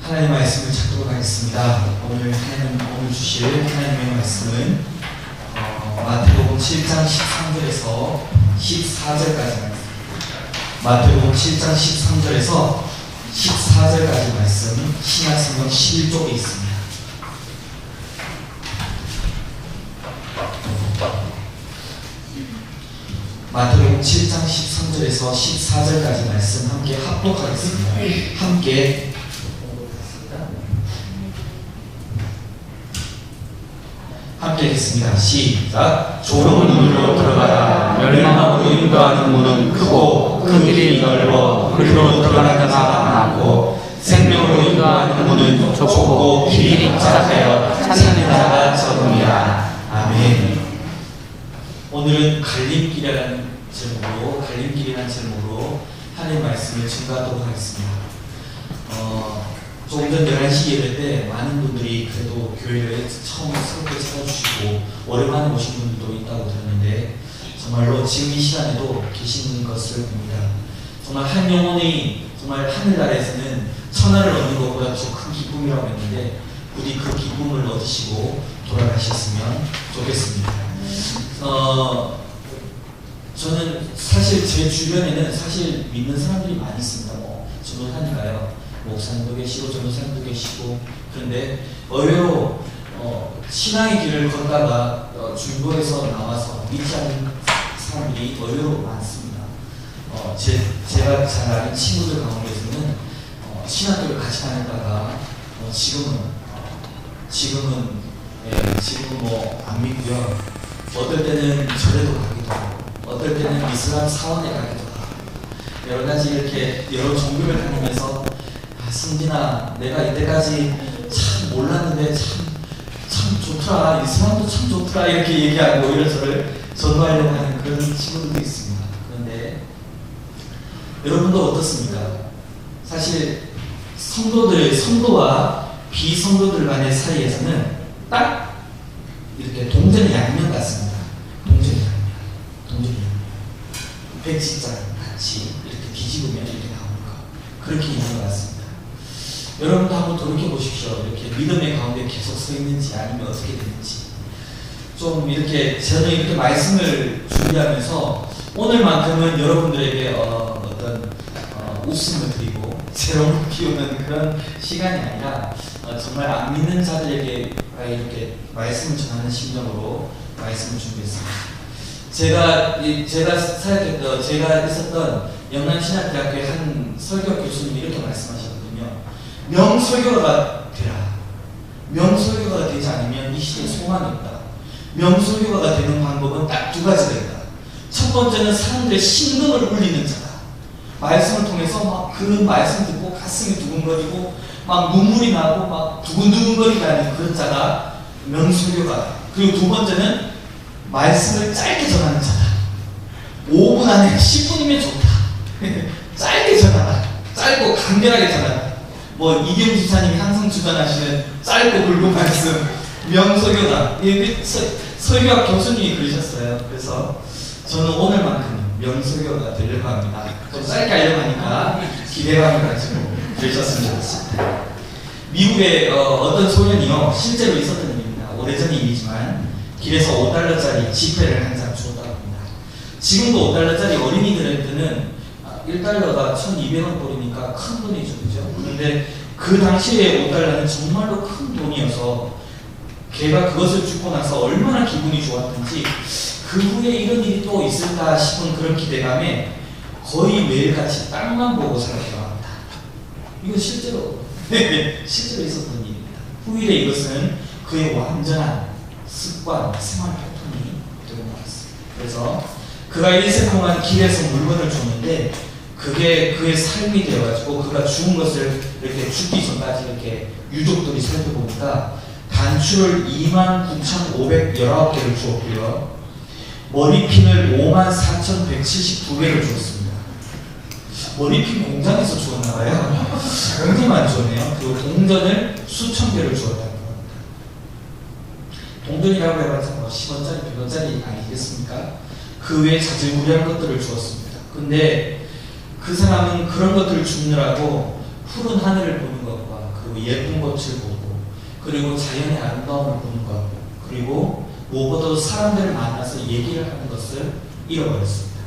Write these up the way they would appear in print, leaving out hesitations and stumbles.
하나님의 말씀을 찾도록 하겠습니다. 오늘 주실 하나님의 말씀은 마태복음 7장 13절에서 14절까지 마태복음 7장 13절에서 14절까지 말씀 신약성경 11쪽에 있습니다. 마태복음 7장 13절에서 14절까지 말씀 함께 합독하겠습니다. 함께 하겠습니다. 시작. 좁은 문으로 들어가라. 멸망으로 인도하는 문은 크고 그 길이 넓어 그리로 들어가는 자가 많고 생명으로 인도하는 문은 좁고 길이窄하여 찾는 자가 적음이라. 아멘. 오늘은 갈림길이라는 제목으로 하나님의 말씀을 증거하도록 하겠습니다. 조금 전 11시 예배 때 많은 분들이 그래도 교회를 처음 새롭게 찾아주시고 오랜만에 오신 분들도 있다고 들었는데 정말로 지금 이 시간에도 계시는 것을 봅니다. 정말 한 영혼이 정말 하늘나라에서는 천하를 얻는 것보다 더 큰 기쁨이라고 했는데 부디 그 기쁨을 얻으시고 돌아가셨으면 좋겠습니다. 저는 사실 제 주변에는 사실 믿는 사람들이 많이 있습니다. 전도사니까요. 목사님도 계시고 전도사님도 계시고 그런데 의외로 신앙의 길을 걷다가 중도에서 나와서 믿지 않는 사람들이 의외로 많습니다. 제가 잘 아는 친구들 가운데서는 신학교를 같이 다녔다가 지금은 뭐 안 믿고요. 어떨 때는 절에도 가기도 하고 어떨 때는 이슬람 사원에 가기도 하고 여러 가지 이렇게 여러 종교를 다니면서 승진아, 내가 이때까지 참 몰랐는데 참 좋더라. 이슬람도 참 좋더라. 이렇게 얘기하고 오히려 저를 전도하려고 하는 그런 친구들도 있습니다. 그런데 여러분도 어떻습니까? 사실 성도와 비성도들 간의 사이에서는 딱 이렇게 동전의 양면 같습니다. 동전의 양면. 백지장 같이 이렇게 뒤집으면 이렇게 나오는 거. 그렇게 있는 것 같습니다. 여러분도 한번 돌이켜 보십시오. 이렇게 믿음의 가운데 계속 서 있는지 아니면 어떻게 되는지. 좀 이렇게 저는 이렇게 말씀을 준비하면서 오늘만큼은 여러분들에게 어떤 웃음을 드리고 새로운 비우는 그런 시간이 아니라 정말 안 믿는 자들에게 이렇게 말씀을 전하는 심정으로 말씀을 준비했습니다. 제가 있었던 영남신학대학교의 한 설교 교수님이 이렇게 말씀하셨거든요. 명설교가가 되라. 명설교가가 되지 않으면 이 시대에 소망이 없다. 명설교가가 되는 방법은 딱 두 가지가 있다. 첫 번째는 사람들의 심금을 울리는 자다. 말씀을 통해서 막 그 말씀 듣고 가슴이 두근거리고 막 눈물이 나고 막 두근두근거리게 하는 그런 자가 명설교가다. 그리고 두 번째는 말씀을 짧게 전하는 자다. 5분 안에 10분이면 좋다. 짧게 전하라. 짧고 간결하게 전하라. 이경수 지사님이 항상 주장하시는 짧고 굵은 말씀, 명설교다. 설교학 교수님이 그러셨어요. 그래서 저는 오늘만큼 명설교가 되려고 합니다. 좀 짧게 하려고 하니까 기대감을 가지고 되셨으면 좋겠습니다. 미국의 어떤 소년이요, 실제로 있었던 일입니다. 오래전 일이지만 길에서 5달러짜리 지폐를 한 장 주었다고 합니다. 지금도 5달러짜리 어린이들한테는 1달러가 1,200원 꼴이니까 큰 돈이죠, 그죠? 그런데 그 당시에 5달러는 정말로 큰 돈이어서 걔가 그것을 주고 나서 얼마나 기분이 좋았던지 그 후에 이런 일이 또 있을까 싶은 그런 기대감에 거의 매일같이 땅만 보고 살았다고 합니다. 이건 실제로 있었던 일입니다. 후일에 이것은 그의 완전한 습관, 생활 패턴이 되고 말았습니다. 그래서 그가 일생 동안 길에서 물건을 줬는데 그게 그의 삶이 되어가지고 그가 죽은 것을 이렇게 죽기 전까지 이렇게 유족들이 살펴보니까 단추를 29,519개를 주었고요. 머리핀을 54,179개를 주었습니다. 머리핀 공장에서 주었나봐요. 굉장히 많이 주었네요. 그리고 동전을 수천 개를 주었다고 합니다. 동전이라고 해봤자 10원짜리, 100원짜리 아니겠습니까? 그 외에 자질구레한 것들을 주었습니다. 근데 그 사람은 그런 것들을 주느라고 푸른 하늘을 보는 것과 그 예쁜 것을 보고, 그리고 자연의 아름다움을 보는 것, 그리고 무엇보다도 사람들을 만나서 얘기를 하는 것을 잃어버렸습니다.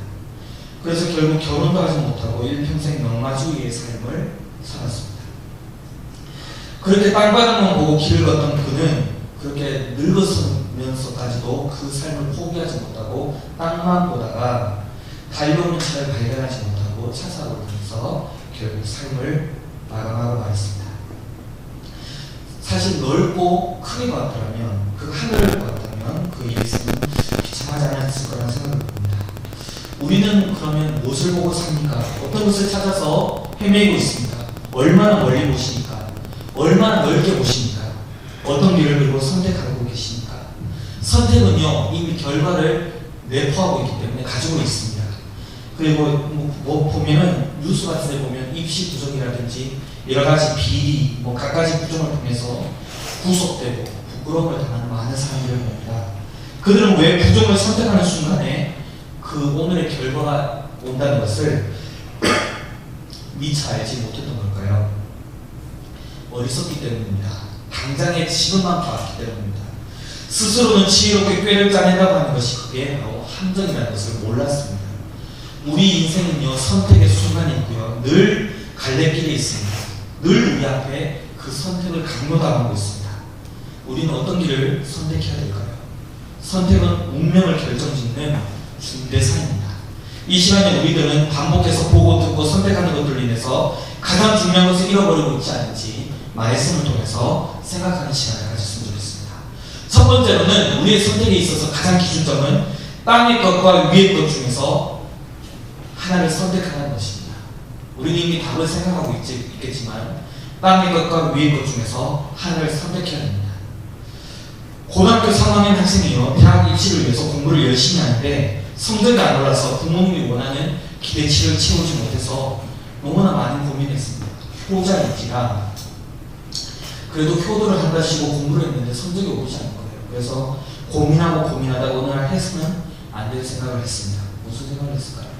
그래서 결국 결혼도 하지 못하고 일평생 명마주의의 삶을 살았습니다. 그렇게 땅바닥만 보고 길을 걷던 그는 그렇게 늙었으면서까지도 그 삶을 포기하지 못하고 땅만 보다가 달려오는 차를 발견하지 못하고 차 사고를 당해서 결국 삶을 마감하고 말았습니다. 사실 넓고 크게 봤더라면, 그 하늘을 봤다면 그 일생은 비참하지 않았을 거라는 생각을 봅니다. 우리는 그러면 무엇을 보고 삽니까? 어떤 것을 찾아서 헤매고 있습니까? 얼마나 멀리 보십니까? 얼마나 넓게 보십니까? 어떤 길을 그리고 선택하고 계십니까? 선택은요, 이미 결과를 내포하고 있기 때문에 가지고 있습니다. 그리고 뭐 보면은 뉴스 같은 데 보면 입시 부정이라든지 여러 가지 비리, 갖가지 부정을 통해서 구속되고 부끄러움을 당하는 많은 사람들을 봅니다. 그들은 왜 부정을 선택하는 순간에 그 오늘의 결과가 온다는 것을 미처 알지 못했던 걸까요? 어리석기 때문입니다. 당장의 지금만 봤기 때문입니다. 스스로는 지혜롭게 꾀를 짜낸다고 하는 것이 그게 바로 함정이라는 것을 몰랐습니다. 우리 인생은요, 선택의 순간이 있고요, 늘 갈래길이 있습니다. 늘 우리 앞에 그 선택을 강요당하고 있습니다. 우리는 어떤 길을 선택해야 될까요? 선택은 운명을 결정짓는 중대사입니다. 이 시간에 우리들은 반복해서 보고 듣고 선택하는 것들로 인해서 가장 중요한 것을 잃어버리고 있지 않은지 말씀을 통해서 생각하는 시간을 가졌으면 좋겠습니다. 첫 번째로는 우리의 선택에 있어서 가장 기준점은 땅의 것과 위의 것 중에서 하나를 선택하는 것입니다. 우리는 이미 답을 생각하고 있겠지만 땅의 것과 위의 것 중에서 하나를 선택해야 합니다. 고등학교 3학년 학생이요, 대학 입시를 위해서 공부를 열심히 하는데 성적이 안 올라서 부모님이 원하는 기대치를 채우지 못해서 너무나 많은 고민했습니다. 효자인지라 그래도 효도를 한다시고 공부를 했는데 성적이 오르지 않은 거예요. 그래서 고민하다가 어느 날 해서는 안 될 생각을 했습니다. 무슨 생각을 했을까요?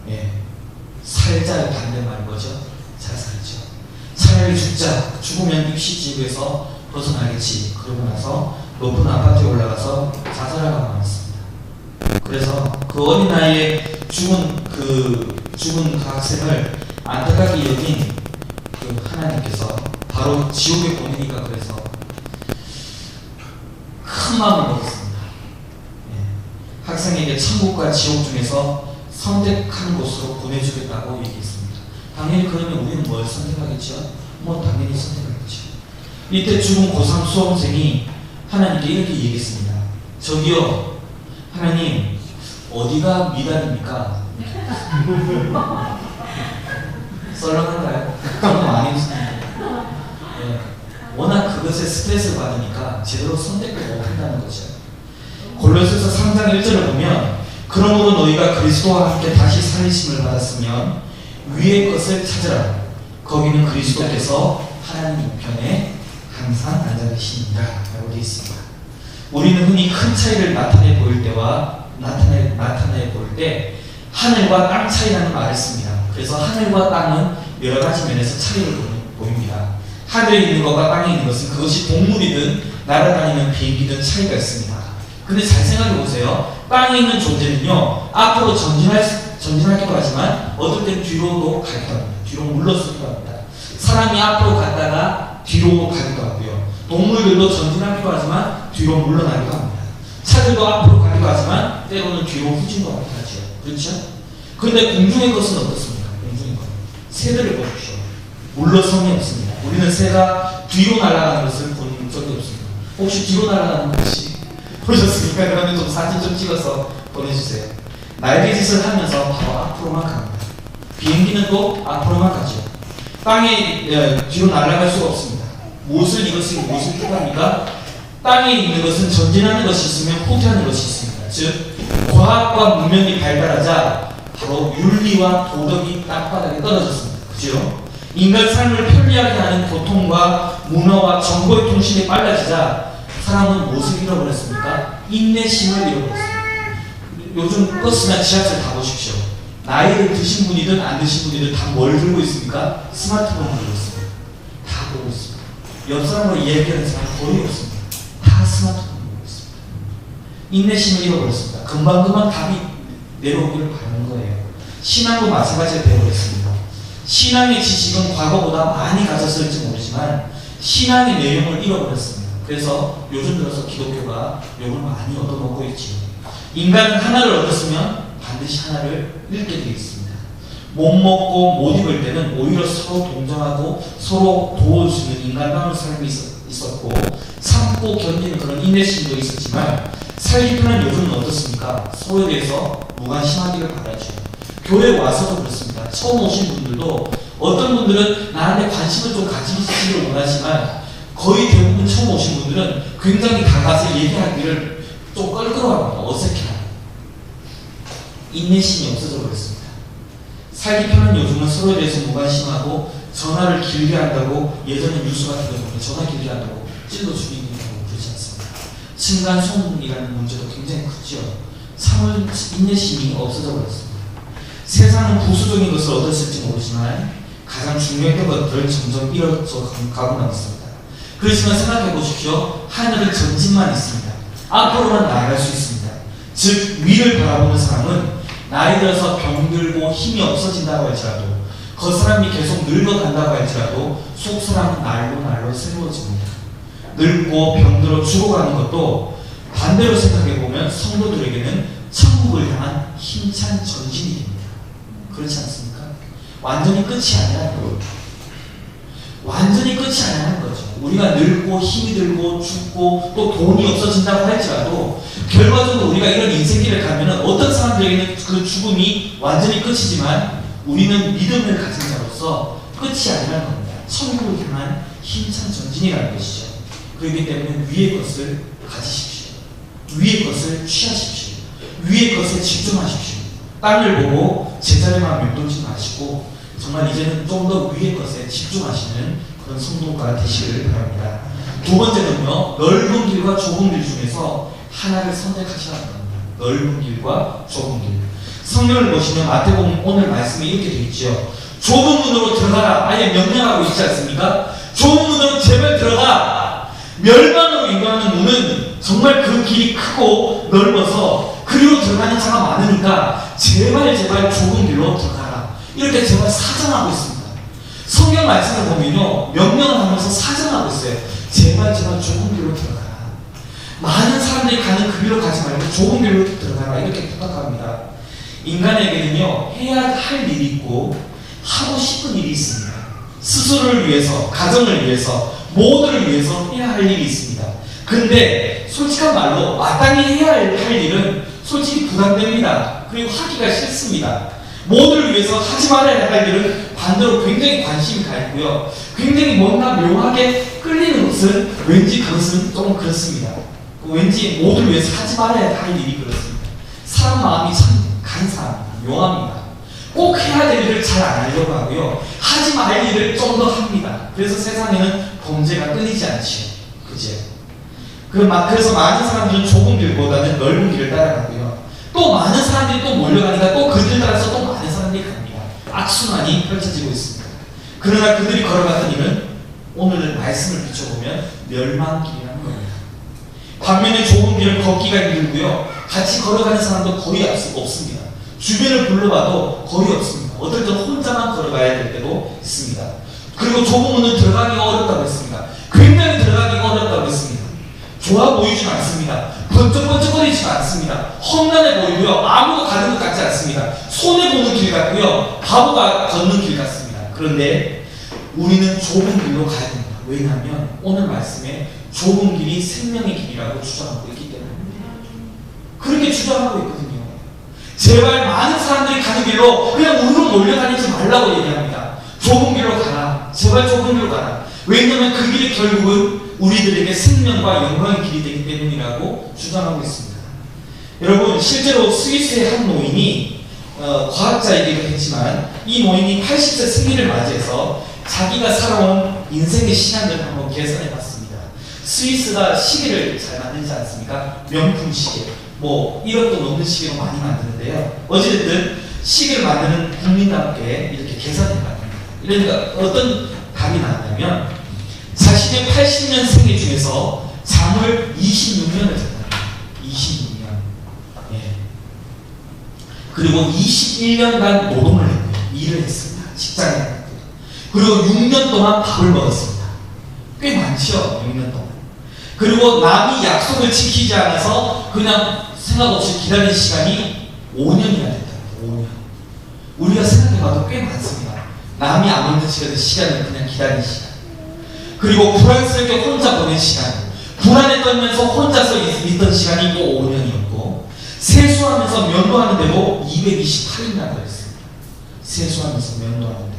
예, 살자의 반대말 뭐죠? 자살이죠. 차라리 죽자. 죽으면 입시 지옥에서 벗어나겠지. 그러고 나서 높은 아파트에 올라가서 자살하고 말았습니다. 그래서 그 어린 나이에 죽은 그 학생을 안타깝게 여긴 그 하나님께서 바로 지옥에 보내니까 그래서 큰 마음을 먹었습니다. 예. 학생에게 천국과 지옥 중에서 선택하는 곳으로 보내주겠다고 얘기했습니다. 당연히 그러면 우리는 뭘 선택하겠죠? 당연히 선택하겠죠. 이때 죽은 고3 수험생이 하나님께 이렇게 얘기했습니다. 저기요, 하나님, 어디가 미달입니까? 썰렁한가요? 저는 많이 했습니다. 네. 워낙 그것에 스트레스를 받으니까 제대로 선택을 못한다는 거죠. 골로새서 3장 1절을 보면 그러므로 너희가 그리스도와 함께 다시 살리심을 받았으면 위의 것을 찾으라. 거기는 그리스도께서 하나님 우편에 항상 앉아 계십니다. 라고 되어 있습니다. 우리는 흔히 큰 차이를 나타내 보일 때 하늘과 땅 차이라는 말을 씁니다. 그래서 하늘과 땅은 여러 가지 면에서 차이를 보입니다. 하늘에 있는 것과 땅에 있는 것은 그것이 동물이든 날아다니는 비행기든 차이가 있습니다. 근데 잘 생각해 보세요. 땅에 있는 존재는요, 앞으로 전진하기도 하지만 어떨 땐 뒤로도 가기도 합니다. 뒤로 물러서기도 합니다. 사람이 앞으로 갔다가 뒤로 가기도 하고요. 동물들도 전진하기도 하지만 뒤로 물러나기도 합니다. 차들도 앞으로 가기도 하지만 때로는 뒤로 후진도 하기도 하죠. 그렇죠? 그런데 공중의 것은 어떻습니까? 공중의 것. 새들을 보십시오. 물러섬이 없습니다. 우리는 새가 뒤로 날아가는 것을 본 적이 없습니다. 혹시 뒤로 날아가는 것이 보셨습니까? 그러면 좀 사진 좀 찍어서 보내주세요. 날개짓을 하면서 바로 앞으로만 갑니다. 비행기는 또 앞으로만 가죠. 땅에 뒤로 날아갈 수가 없습니다. 무엇을 뜻합니까? 땅에 있는 것은 전진하는 것이 있으면 후퇴하는 것이 있습니다. 즉 과학과 문명이 발달하자 바로 윤리와 도덕이 땅바닥에 떨어졌습니다. 그죠? 인간 삶을 편리하게 하는 교통과 문화와 정보의 통신이 빨라지자 사람은 무엇을 잃어버렸습니까? 인내심을 잃어버렸습니다. 요즘 버스나 지하철 다 보십시오. 나이를 드신 분이든 안 드신 분이든 다 뭘 들고 있습니까? 스마트폰을 들고 있습니다. 다 옆 사람으로 이야기하는 사람 거의 없습니다. 다 스마트폰으로 있습니다. 인내심을 잃어버렸습니다. 금방금방 답이 내려오기를 바라는 거예요. 신앙도 마찬가지가 되어버렸습니다. 신앙의 지식은 과거보다 많이 가졌을지 모르지만 신앙의 내용을 잃어버렸습니다. 그래서 요즘 들어서 기독교가 욕을 많이 얻어먹고 있지요. 인간은 하나를 얻었으면 반드시 하나를 잃게 되어 있습니다. 못 먹고 못 입을 때는 오히려 서로 동정하고 서로 도울 수 있는 인간다운 삶이 있었고 참고 견디는 그런 인내심도 있었지만 살기 편한 요즘은 어떻습니까? 서로에 대해서 무관심하기를 바라죠. 교회에 와서도 그렇습니다. 처음 오신 분들도 어떤 분들은 나한테 관심을 좀 가지시기를 원하지만 거의 대부분 처음 오신 분들은 굉장히 다가서 얘기하기를 좀 껄끄러워합니다. 어색해요. 인내심이 없어져 버렸습니다. 살기 편한 요즘은 서로에 대해서 무관심하고 전화를 길게 한다고 예전에 뉴스 같은 거 보면 전화 길게 한다고 찔러 죽이는다고 그러지 않습니다. 층간소음이라는 문제도 굉장히 크죠. 인내심이 없어져 버렸습니다. 세상은 부수적인 것을 얻었을지 모르지만 가장 중요했던 것들을 점점 잃어져 가고만 있습니다. 그렇지만 생각해 보십시오. 하늘은 전진만 있습니다. 앞으로만 나아갈 수 있습니다. 즉 위를 바라보는 사람은 나이 들어서 병들고 힘이 없어진다고 할지라도 겉사람이 계속 늙어간다고 할지라도 속사람은 날로 새로워집니다. 늙고 병들어 죽어가는 것도 반대로 생각해보면 성도들에게는 천국을 향한 힘찬 전진이 됩니다. 그렇지 않습니까? 완전히 끝이 아니라는 거죠. 완전히 끝이 아니라는 거죠. 우리가 늙고 힘이 들고 죽고 또 돈이 없어진다고 할지라도 결과적으로 우리가 이런 인생길을 가면은 어떤 사람들에게는 그 죽음이 완전히 끝이지만 우리는 믿음을 가진 자로서 끝이 아니라는 겁니다. 천국을 향한 힘찬 전진이라는 것이죠. 그렇기 때문에 위의 것을 가지십시오. 위의 것을 취하십시오. 위의 것에 집중하십시오. 땅을 보고 제자리만 맴돌지 마시고 정말 이제는 좀 더 위의 것에 집중하시는 그런 성도가 되시기를 바랍니다. 두 번째는요, 넓은 길과 좁은 길 중에서 하나를 선택하시라는 겁니다. 넓은 길과 좁은 길. 성경을 보시면 마태복음 오늘 말씀이 이렇게 되어 있죠. 좁은 문으로 들어가라. 아예 명령하고 있지 않습니까? 좁은 문으로 제발 들어가. 멸망으로 인도하는 문은 정말 그 길이 크고 넓어서 그리로 들어가는 자가 많으니까 제발 좁은 길로 들어가라. 이렇게 제발 사정하고 있습니다. 성경 말씀을 보면요, 명령을 하면서 사정하고 있어요. 제발 좁은 길로 들어가라. 많은 사람들이 가는 그 길로 가지 말고 좁은 길로 들어가라. 이렇게 부탁합니다. 인간에게는요, 해야 할 일이 있고 하고 싶은 일이 있습니다. 스스로를 위해서, 가정을 위해서, 모두를 위해서 해야 할 일이 있습니다. 근데 솔직한 말로 마땅히 해야 할 일은 솔직히 부담됩니다. 그리고 하기가 싫습니다. 모두를 위해서 하지 말아야 할 일은 반대로 굉장히 관심이 가 있고요. 굉장히 뭔가 묘하게 끌리는 것은 왠지 그것은 조금 그렇습니다. 왠지 모두를 위해서 하지 말아야 할 일이 그렇습니다. 사람 마음이 참 간사합니다. 묘합니다. 꼭 해야 될 일을 잘 안 하려고 하고요. 하지 말 일을 좀 더 합니다. 그래서 세상에는 범죄가 끊이지 않지요. 그죠? 그래서 많은 사람들은 좁은 길보다는 넓은 길을 따라가고요. 또 많은 사람들이 또 몰려가니까 또 그들 따라서 또 많은 사람들이 갑니다. 악순환이 펼쳐지고 있습니다. 그러나 그들이 걸어갔던 길은 오늘 말씀을 비춰보면 멸망길이라는 겁니다. 반면에 좁은 길은 걷기가 힘들고요. 같이 걸어가는 사람도 거의 없습니다. 주변을 불러봐도 거의 없습니다. 어떨 때 혼자만 걸어가야 될 때도 있습니다. 그리고 좁은 문은 들어가기가 어렵다고 했습니다. 굉장히 들어가기가 어렵다고 했습니다. 좋아 보이지는 않습니다. 번쩍번쩍거리지는 않습니다. 험난해 보이고요. 아무도 가는 것 같지 않습니다. 손해보는 길 같고요. 바보가 걷는 길 같습니다. 그런데 우리는 좁은 길로 가야 됩니다. 왜냐하면 오늘 말씀에 좁은 길이 생명의 길이라고 주장하고 있기 때문입니다. 그렇게 주장하고 있거든요. 제발 많은 사람들이 가는 길로 그냥 우르르 몰려다니지 말라고 얘기합니다. 좁은 길로 가라. 제발 좁은 길로 가라. 왜냐하면 그 길이 결국은 우리들에게 생명과 영광의 길이 되기 때문이라고 주장하고 있습니다. 여러분, 실제로 스위스의 한 노인이 과학자이기도 했지만 이 노인이 80세 생일을 맞이해서 자기가 살아온 인생의 시간들을 한번 계산해 봤습니다. 스위스가 시계를 잘 만들지 않습니까? 명품 시계. 1억도 넘는 시계로 많이 만드는데요. 어찌됐든 시계를 만드는 국민답게 이렇게 계산해 봤습니다. 그러니까 어떤 답이 나왔냐면 자신의 마음속에 80년 생애 중에서 잠을 26년을 잤답니다. 26년. 예. 그리고 21년간 노동을 했고요. 일을 했습니다. 직장에 갔고요. 그리고 6년 동안 밥을 먹었습니다. 꽤 많죠. 6년 동안. 그리고 남이 약속을 지키지 않아서 그냥 생각 없이 기다린 시간이 5년이나 됐답니다. 5년. 우리가 생각해봐도 꽤 많습니다. 남이 아무리 시간을 그냥 기다린 시간. 그리고 불안스럽게 혼자 보낸 시간. 불안에 떨면서 혼자서 있던 시간이 또 5년이었고, 세수하면서 면도하는데도 228일이나 걸렸습니다. 세수하면서 면도하는데.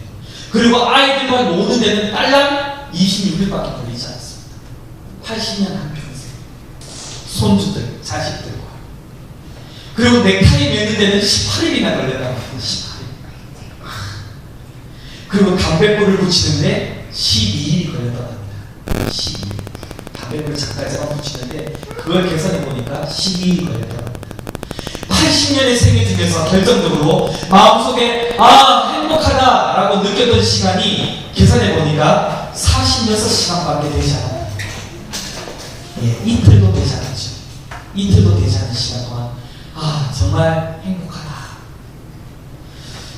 그리고 아이들과 노는 데는 딸랑 26일밖에 걸리지 않았습니다. 80년 한평생. 손주들, 자식들과. 그리고 넥타이 매는 데는 18일이나 걸렸다고 합니다. 18일. 그리고 담뱃불을 붙이는데 12일이 걸렸다고 합니다. 12일. 담뱃불을 잠깐만 붙이는데 그걸 계산해 보니까 12일이 걸렸다고 합니다. 80년의 생애 중에서 결정적으로 마음속에 행복하다라고 느꼈던 시간이 계산해 보니까 46시간밖에 되지 않아요. 예, 이틀도 되지 않았죠. 이틀도 되지 않은 시간 동안 정말 행복하다.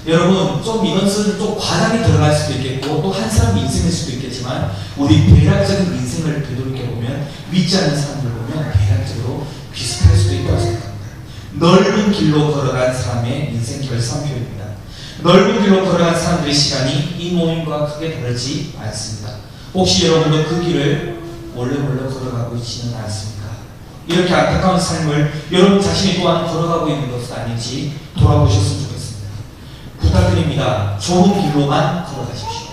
여러분, 좀 이것은 좀 과장이 들어갈 수도 있겠고 또 한 사람의 인생일 수도 있겠지만, 우리 대략적인 인생을 되돌이켜보면, 믿지 않는 사람들 보면 대략적으로 비슷할 수도 있다고 생각합니다. 넓은 길로 걸어간 사람의 인생 결산표입니다. 넓은 길로 걸어간 사람들의 시간이 이 모임과 크게 다르지 않습니다. 혹시 여러분도 그 길을 몰래 걸어가고 있지는 않습니까? 이렇게 안타까운 삶을 여러분 자신이 또한 걸어가고 있는 것은 아닌지 돌아보셨으면 좋겠습니다. 부탁드립니다. 좋은 길로만 걸어가십시오.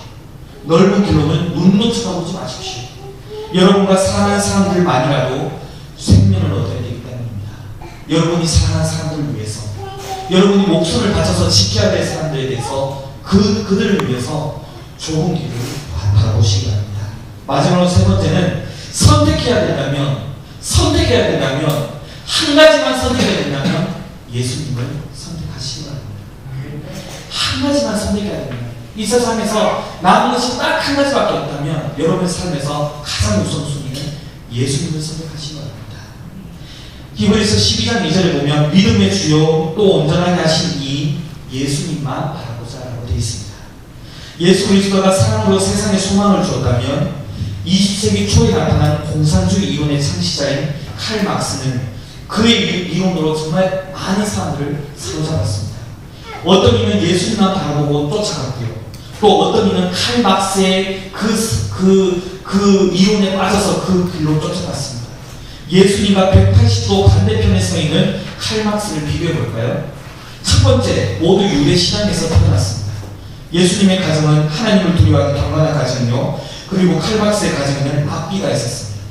넓은 길로는 눈도 쳐다보지 마십시오. 여러분과 사랑하는 사람들만이라도 생명을 얻어야 되기 때문입니다. 여러분이 사랑하는 사람들을 위해서, 여러분이 목숨을 바쳐서 지켜야 될 사람들에 대해서 그들을 위해서 좋은 길을 바라보시기 바랍니다. 마지막으로 세 번째는 선택해야 된다면 한 가지만 선택해야 된다면 예수님을 선택하시기 바랍니다. 한 가지만 선택해야 됩니다. 이 세상에서 남은 것이 딱 한 가지밖에 없다면 여러분의 삶에서 가장 우선순위는 예수님을 선택하시기 바랍니다. 히브리서 12장 2절에 보면 믿음의 주요 또 온전하게 하신 이 예수님만 바라보자 라고 되어 있습니다. 예수 그리스도가 사랑으로 세상에 소망을 주었다면 20세기 초에 나타난 공산주의 이론의 창시자인 칼 막스는 그의 이론으로 정말 많은 사람들을 사로잡았습니다. 어떤 이는 예수님만 바라보고 쫓아갔고요. 또 어떤 이는 칼 막스의 그 이론에 빠져서 그 길로 쫓아갔습니다. 예수님과 180도 반대편에 서 있는 칼 막스를 비교해 볼까요? 첫 번째, 모두 유대 신앙에서 태어났습니다. 예수님의 가정은 하나님을 두려워하는 경건한 가정이요, 그리고 칼 막스의 가정에는 악비가 있었습니다.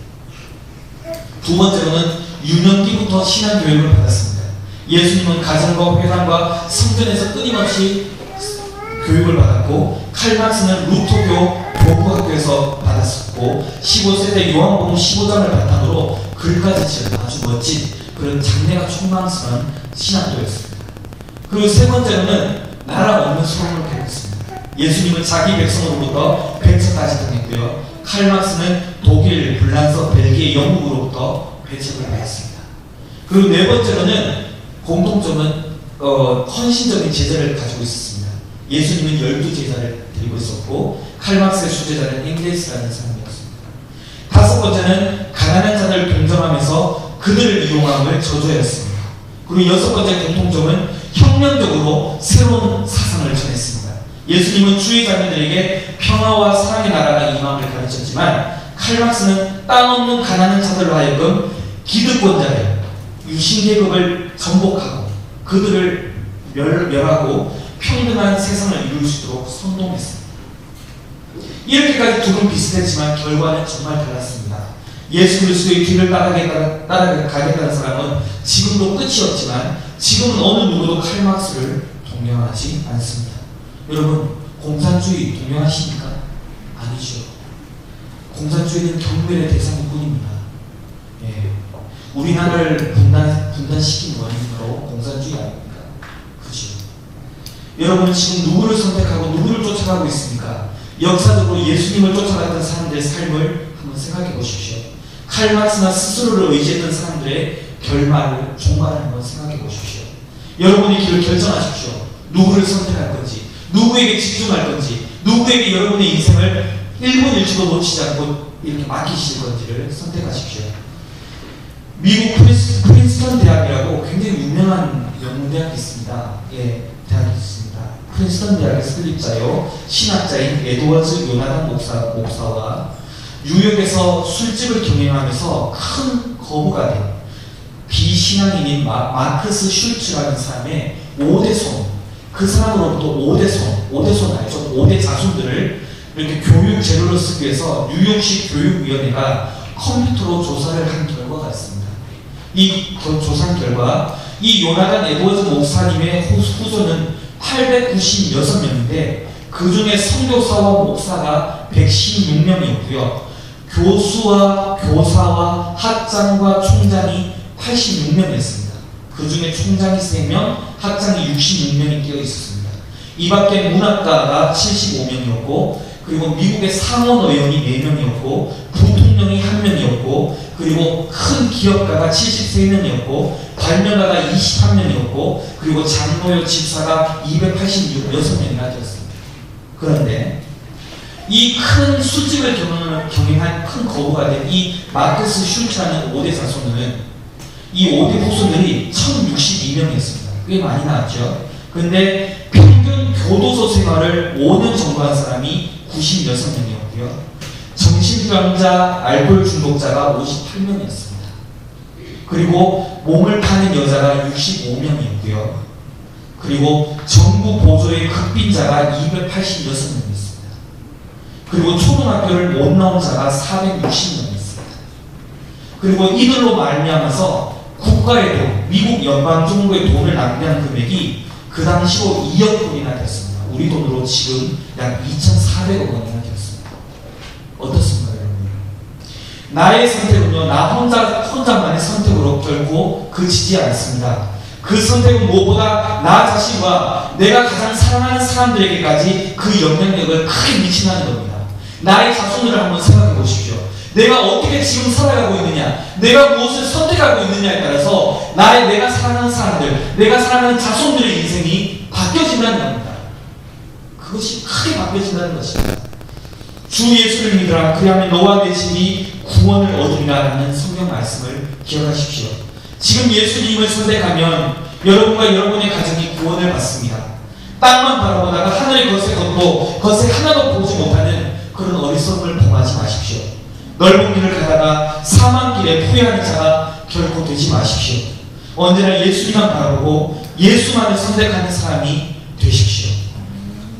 두 번째로는 유년기부터 신앙 교육을 받았습니다. 예수님은 가정과 회당과 성전에서 끊임없이 교육을 받았고, 칼 막스는 루터교 교부학교에서 받았었고, 15세 때 요한복음 15장을 바탕으로 글까지 지은 아주 멋진 그런 장래가 촉망스러운 신학도였습니다. 그리고 세 번째로는 나라 없는 소름을 겪었습니다. 예수님은 자기 백성으로부터 배척까지 당했고요. 칼 막스는 독일, 불란서, 벨기에, 영국으로부터 배척을 받았습니다. 그리고 네 번째로는 공통점은 헌신적인 제자를 가지고 있었습니다. 예수님은 12제자를 데리고 있었고, 칼 막스의 수제자는 엥겔스라는 사람이었습니다. 다섯 번째는 가난한 자들을 동정하면서 그들을 이용함을 저주하였습니다. 그리고 여섯 번째 공통점은 혁명적으로 새로운 사상을 전했습니다. 예수님은 주의 자녀들에게 평화와 사랑의 나라가 임함을 가르쳤지만, 칼 막스는 땅 없는 가난한 자들로 하여금 기득권자들, 유신계급을 전복하고 그들을 멸하고 평등한 세상을 이룰 수 있도록 선동했습니다. 이렇게까지 둘은 비슷했지만 결과는 정말 달랐습니다. 예수 그리스도의 뒤를 따라가겠다는 사람은 지금도 끝이 없지만, 지금은 어느 누구도 칼 막스를 동경하지 않습니다. 여러분, 공산주의 동경하십니까? 아니죠. 공산주의는 경멸의 대상일 뿐입니다. 예. 우리나라를 분단시킨 원인이 바로 공산주의 아닙니까? 그죠? 여러분은 지금 누구를 선택하고 누구를 쫓아가고 있습니까? 역사적으로 예수님을 쫓아갔던 사람들 사람들의 삶을 한번 생각해 보십시오. 칼 마르크스나 스스로를 의지했던 사람들의 결말을, 종말을 한번 생각해 보십시오. 여러분의 길을 결정하십시오. 누구를 선택할 건지, 누구에게 집중할 건지, 누구에게 여러분의 인생을 1분 1초도 놓치지 않고 이렇게 맡기실 건지를 선택하십시오. 미국 프린스턴 대학이라고 굉장히 유명한 영문대학이 있습니다. 예, 대학이 있습니다. 프린스턴 대학의 설립자요, 신학자인 에드워즈 요나단 목사와 뉴욕에서 술집을 경영하면서 큰 거부가 된 비신앙인인 마크스 슐츠라는 사람의 5대 손, 그 사람으로부터 5대 손 알죠? 5대 자손들을 이렇게 교육 재료로 쓰기 위해서 뉴욕시 교육위원회가 컴퓨터로 조사를 한 결과가 있습니다. 이 조사 결과 이 요나단 에드워즈 목사님의 후손은 896명인데 그 중에 선교사와 목사가 116명이었고요. 교수와 교사와 학장과 총장이 86명이었습니다. 그 중에 총장이 3명, 학장이 66명이 끼어 있었습니다. 이 밖에 문학가가 75명이었고, 그리고 미국의 상원의원이 4명이었고, 부통령이 1명이었고, 그리고 큰 기업가가 73명이었고, 발명가가 21명이었고, 그리고 장로요 집사가 286명이나 되었습니다. 그런데 이 큰 술집을 경영한 큰 거부가 된 이 마크스 슐츠라는 5대 자손은 이 5대 후손들이 1062명이었습니다. 꽤 많이 나왔죠. 근데 평균 교도소 생활을 5년 정도 한 사람이 96명이었고요. 정신병자, 알코올 중독자가 58명이었습니다. 그리고 몸을 파는 여자가 65명이었고요. 그리고 정부 보조의 극빈자가 286명이었습니다. 그리고 초등학교를 못 나온 자가 460명이었습니다. 그리고 이들로 말미암아서 국가의 돈, 미국 연방정부의 돈을 낭비한 금액이 그 당시로 2억 원이나 됐습니다. 우리 돈으로 지금 약 2,400억 원이나 되었습니다. 어떻습니까, 여러분? 나의 선택은요, 나 혼자만의 선택으로 결코 그치지 않습니다. 그 선택은 무엇보다 나 자신과 내가 가장 사랑하는 사람들에게까지 그 영향력을 크게 미친다는 겁니다. 나의 자손들을 한번 생각해 보십시오. 내가 어떻게 지금 살아가고 있느냐, 내가 무엇을 선택하고 있느냐에 따라서 내가 사랑하는 사람들, 내가 사랑하는 자손들의 인생이 바뀌어진다는 겁니다. 그것이 크게 바뀌어진다는 것입니다. 주 예수를 믿으라 그리하면 너와 내 집이 구원을 얻으리라 라는 성경 말씀을 기억하십시오. 지금 예수님을 선택하면 여러분과 여러분의 가정이 구원을 받습니다. 땅만 바라보다가 하늘의 것에 걷고 것에 하나도 보지 못하는 그런 어리석음을 범하지 마십시오. 넓은 길을 가다가 사망길에 포위하는 자가 결코 되지 마십시오. 언제나 예수님만 바라보고 예수만을 선택하는 사람이 되십시오.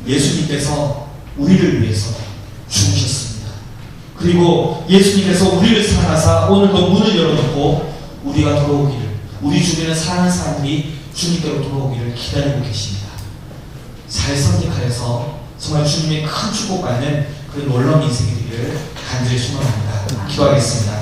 예수님께서 우리를 위해서 죽으셨습니다. 그리고 예수님께서 우리를 사랑하사 오늘도 문을 열어놓고 우리가 돌아오기를, 우리 주변에 사랑하는 사람들이 주님께로 돌아오기를 기다리고 계십니다. 잘 선택하여서 정말 주님의 큰 축복받는 그런 놀라운 인생이 되기를 간절히 소망합니다. 기도하겠습니다.